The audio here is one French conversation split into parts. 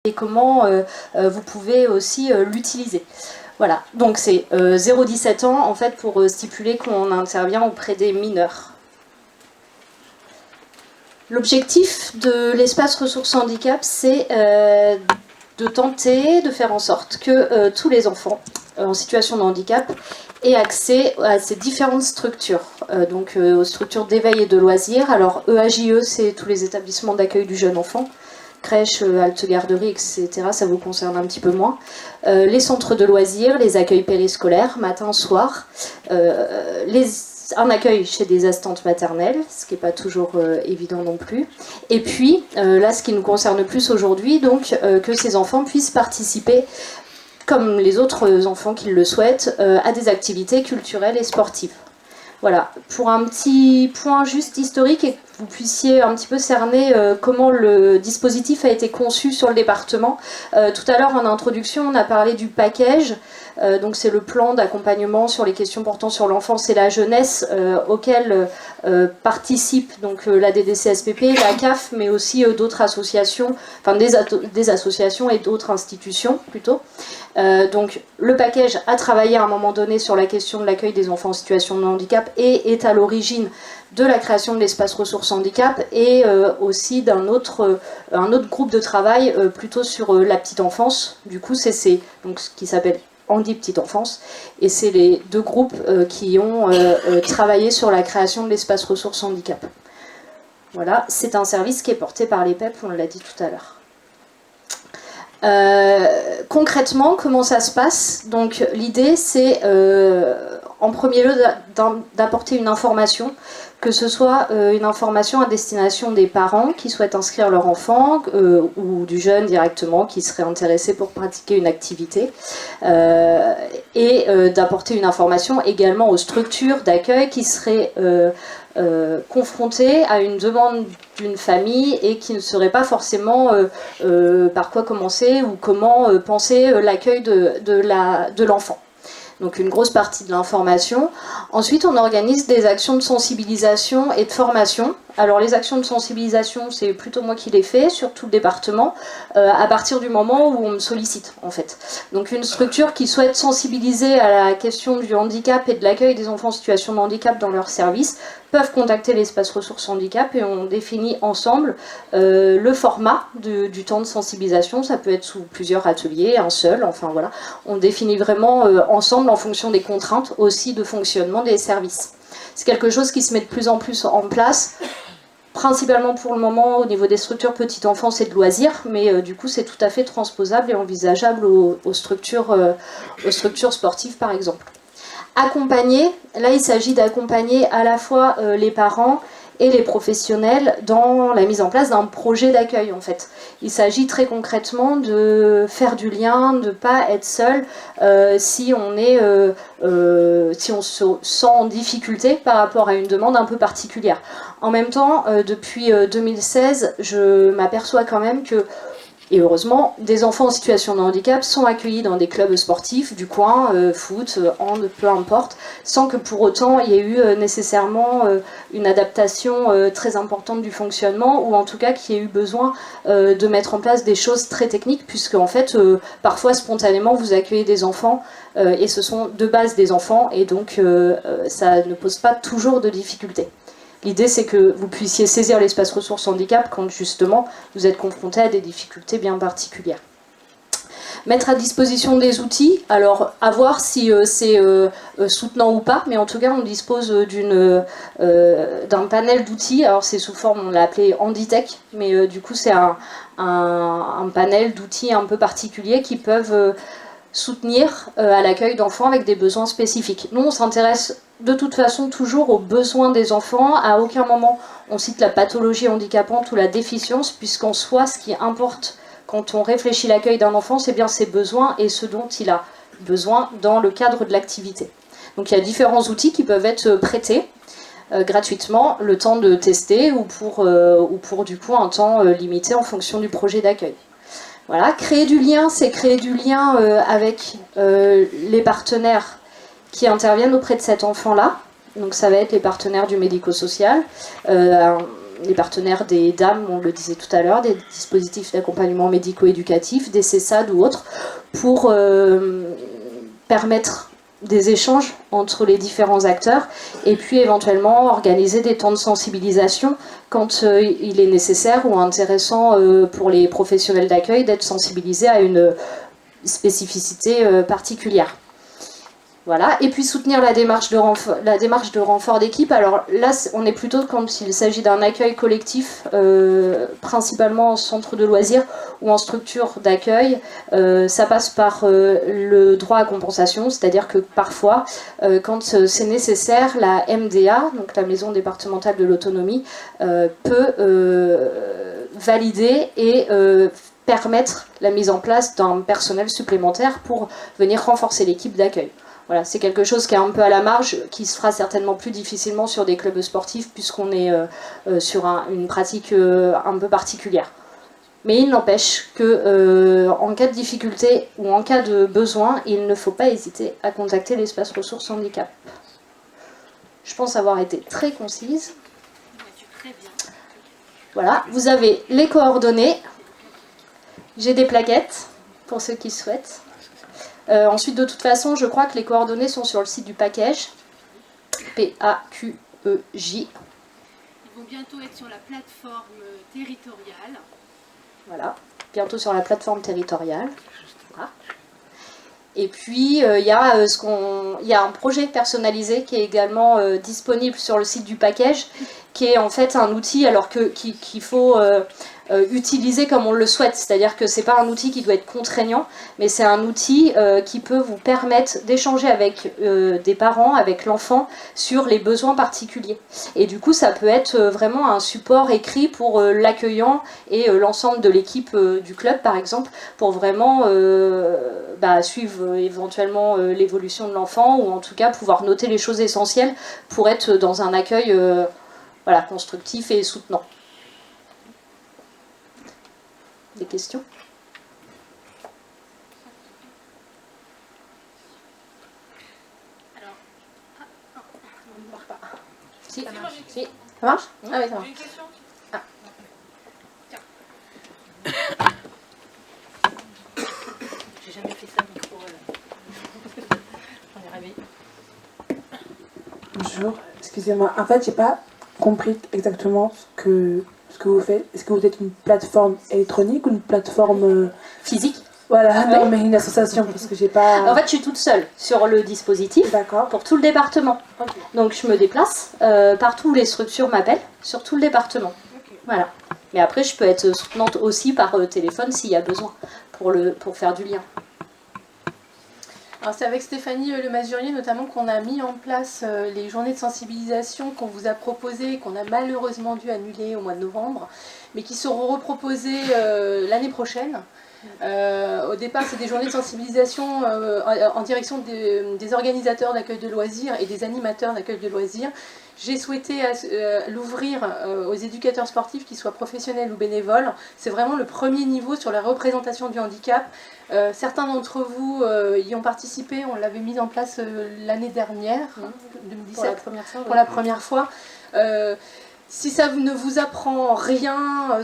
et comment vous pouvez aussi l'utiliser. Voilà, donc c'est 0-17 ans en fait pour stipuler qu'on intervient auprès des mineurs. L'objectif de l'espace ressources handicap, c'est de tenter de faire en sorte que tous les enfants en situation de handicap aient accès à ces différentes structures, donc aux structures d'éveil et de loisirs. Alors EAJE, c'est tous les établissements d'accueil du jeune enfant, crèche, halte garderie, etc. Ça vous concerne un petit peu moins. Les centres de loisirs, les accueils périscolaires, matin, soir, un accueil chez des assistantes maternelles, ce qui n'est pas toujours évident non plus. Et puis, là, ce qui nous concerne plus aujourd'hui, donc, que ces enfants puissent participer, comme les autres enfants qui le souhaitent, à des activités culturelles et sportives. Voilà, pour un petit point juste historique et que vous puissiez un petit peu cerner comment le dispositif a été conçu sur le département. Tout à l'heure en introduction, on a parlé du package, donc c'est le plan d'accompagnement sur les questions portant sur l'enfance et la jeunesse auquel participent donc la DDCSPP, la CAF, mais aussi d'autres associations, enfin des associations et d'autres institutions plutôt. Donc le package a travaillé à un moment donné sur la question de l'accueil des enfants en situation de handicap et est à l'origine de la création de l'espace ressources handicap et aussi d'un autre groupe de travail plutôt sur la petite enfance. Du coup c'est donc ce qui s'appelle Handi Petite Enfance, et c'est les deux groupes qui ont travaillé sur la création de l'espace ressources handicap. Voilà, c'est un service qui est porté par l'EPEP, on l'a dit tout à l'heure. Concrètement, comment ça se passe? Donc l'idée c'est en premier lieu d'apporter une information, que ce soit une information à destination des parents qui souhaitent inscrire leur enfant ou du jeune directement qui serait intéressé pour pratiquer une activité, et d'apporter une information également aux structures d'accueil qui seraient confrontées à une demande d'une famille et qui ne sauraient pas forcément par quoi commencer ou comment penser l'accueil de l'enfant. Donc une grosse partie de l'information. Ensuite, on organise des actions de sensibilisation et de formation. Alors les actions de sensibilisation, c'est plutôt moi qui les fais, sur tout le département, à partir du moment où on me sollicite, en fait. Donc une structure qui souhaite sensibiliser à la question du handicap et de l'accueil des enfants en situation de handicap dans leur service, peuvent contacter l'espace ressources handicap et on définit ensemble le format du temps de sensibilisation. Ça peut être sous plusieurs ateliers, un seul, enfin voilà. On définit vraiment ensemble en fonction des contraintes aussi de fonctionnement des services. C'est quelque chose qui se met de plus en plus en place, principalement pour le moment au niveau des structures petite enfance et de loisirs, mais du coup c'est tout à fait transposable et envisageable aux structures sportives par exemple. Accompagner, là il s'agit d'accompagner à la fois les parents et les professionnels dans la mise en place d'un projet d'accueil en fait. Il s'agit très concrètement de faire du lien, de ne pas être seul si on se sent en difficulté par rapport à une demande un peu particulière. En même temps, depuis 2016, je m'aperçois quand même que, et heureusement, des enfants en situation de handicap sont accueillis dans des clubs sportifs du coin, foot, hand, peu importe, sans que pour autant il y ait eu nécessairement une adaptation très importante du fonctionnement, ou en tout cas qu'il y ait eu besoin de mettre en place des choses très techniques, puisque en fait, parfois spontanément, vous accueillez des enfants, et ce sont de base des enfants, et donc ça ne pose pas toujours de difficultés. L'idée, c'est que vous puissiez saisir l'espace ressources handicap quand justement vous êtes confronté à des difficultés bien particulières. Mettre à disposition des outils, alors à voir si c'est soutenant ou pas, mais en tout cas on dispose d'un panel d'outils. Alors c'est sous forme, on l'a appelé Handitech, mais du coup c'est un panel d'outils un peu particuliers qui peuvent soutenir à l'accueil d'enfants avec des besoins spécifiques. Nous, on s'intéresse de toute façon toujours aux besoins des enfants. À aucun moment on cite la pathologie handicapante ou la déficience, puisqu'en soi, ce qui importe quand on réfléchit l'accueil d'un enfant, c'est bien ses besoins et ce dont il a besoin dans le cadre de l'activité. Donc il y a différents outils qui peuvent être prêtés gratuitement, le temps de tester ou pour du coup un temps limité en fonction du projet d'accueil. Voilà, créer du lien, c'est créer du lien avec les partenaires qui interviennent auprès de cet enfant-là. Donc ça va être les partenaires du médico-social. les partenaires des DAM, on le disait tout à l'heure, des dispositifs d'accompagnement médico-éducatif, des CESAD ou autres, pour permettre des échanges entre les différents acteurs et puis éventuellement organiser des temps de sensibilisation quand il est nécessaire ou intéressant pour les professionnels d'accueil d'être sensibilisés à une spécificité particulière. Voilà. Et puis soutenir la démarche de renfort d'équipe. Alors là, on est plutôt quand il s'agit d'un accueil collectif, principalement en centre de loisirs ou en structure d'accueil. Ça passe par le droit à compensation, c'est-à-dire que parfois, quand c'est nécessaire, la MDA, donc la Maison départementale de l'autonomie, peut valider et permettre la mise en place d'un personnel supplémentaire pour venir renforcer l'équipe d'accueil. Voilà, c'est quelque chose qui est un peu à la marge, qui se fera certainement plus difficilement sur des clubs sportifs puisqu'on est sur une pratique un peu particulière. Mais il n'empêche que en cas de difficulté ou en cas de besoin, il ne faut pas hésiter à contacter l'espace ressources handicap. Je pense avoir été très concise. Voilà, vous avez les coordonnées. J'ai des plaquettes pour ceux qui souhaitent. Ensuite, de toute façon, je crois que les coordonnées sont sur le site du package. P-A-Q-E-J. Ils vont bientôt être sur la plateforme territoriale. Voilà, bientôt sur la plateforme territoriale. Voilà. Et puis, il y a un projet personnalisé qui est également disponible sur le site du package, qui est en fait un outil qu'il faut utiliser comme on le souhaite. C'est-à-dire que ce n'est pas un outil qui doit être contraignant, mais c'est un outil qui peut vous permettre d'échanger avec des parents, avec l'enfant, sur les besoins particuliers. Et du coup, ça peut être vraiment un support écrit pour l'accueillant et l'ensemble de l'équipe du club, par exemple, pour vraiment suivre éventuellement l'évolution de l'enfant, ou en tout cas pouvoir noter les choses essentielles pour être dans un accueil constructif et soutenant. Des questions ? Alors, on ne marche pas. Si, ça marche. Si. Ça marche ? Ah oui, ça marche. J'ai une question. Ah. Tiens. J'ai jamais fait ça, micro. On est rêvé. Bonjour, excusez-moi. En fait, j'ai pas compris exactement ce que vous faites. Est-ce que vous êtes une plateforme électronique ou une plateforme Physique ? Voilà, non, mais une association, parce que j'ai pas... En fait, je suis toute seule sur le dispositif. D'accord. Pour tout le département. Ok. Donc je me déplace partout où les structures m'appellent, sur tout le département. Ok. Voilà. Mais après, je peux être soutenante aussi par téléphone s'il y a besoin pour faire du lien. Alors c'est avec Stéphanie Lemazurier notamment qu'on a mis en place les journées de sensibilisation qu'on vous a proposées, qu'on a malheureusement dû annuler au mois de novembre, mais qui seront reproposées l'année prochaine. Au départ, c'est des journées de sensibilisation en direction des organisateurs d'accueil de loisirs et des animateurs d'accueil de loisirs. J'ai souhaité l'ouvrir aux éducateurs sportifs, qu'ils soient professionnels ou bénévoles. C'est vraiment le premier niveau sur la représentation du handicap. Certains d'entre vous y ont participé, on l'avait mise en place l'année dernière, 2017, Pour la première fois. pour la première fois. Si ça ne vous apprend rien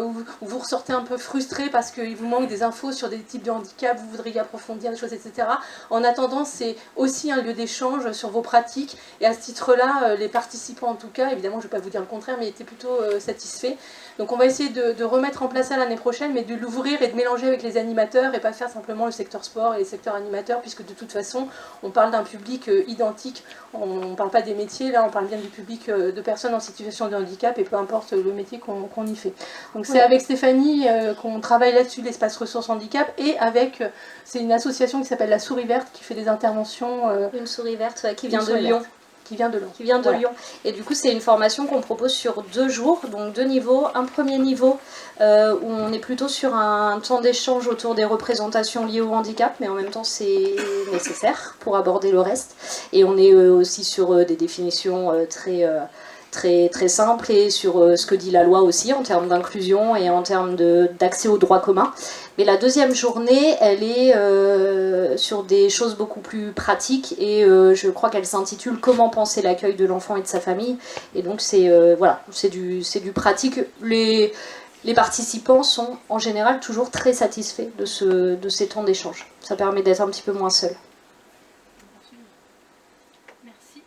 où vous ressortez un peu frustré parce qu'il vous manque des infos sur des types de handicap, vous voudriez approfondir des choses, etc. En attendant, c'est aussi un lieu d'échange sur vos pratiques. Et à ce titre-là, les participants, en tout cas, évidemment, je ne vais pas vous dire le contraire, mais étaient plutôt satisfaits. Donc on va essayer de remettre en place ça l'année prochaine, mais de l'ouvrir et de mélanger avec les animateurs et pas faire simplement le secteur sport et les secteurs animateurs, puisque de toute façon, on parle d'un public identique. On ne parle pas des métiers, là, on parle bien du public de personnes en situation de handicap, et peu importe le métier qu'on y fait. Donc c'est avec Stéphanie qu'on travaille là-dessus, l'espace ressources handicap, et avec, c'est une association qui s'appelle la Souris Verte, qui fait des interventions... Une souris verte qui vient de Lyon. Qui vient de Lyon. Qui vient de Voilà. Lyon. Et du coup, c'est une formation qu'on propose sur 2 jours, donc 2 niveaux. Un premier niveau où on est plutôt sur un temps d'échange autour des représentations liées au handicap, mais en même temps, c'est nécessaire pour aborder le reste. Et on est aussi sur des définitions très très, très simple et sur ce que dit la loi aussi en termes d'inclusion et en termes d'accès aux droits communs. Mais la deuxième journée, elle est sur des choses beaucoup plus pratiques et je crois qu'elle s'intitule « Comment penser l'accueil de l'enfant et de sa famille ». Et donc c'est voilà, c'est du pratique. Les participants sont en général toujours très satisfaits de ces temps d'échange. Ça permet d'être un petit peu moins seul. Merci.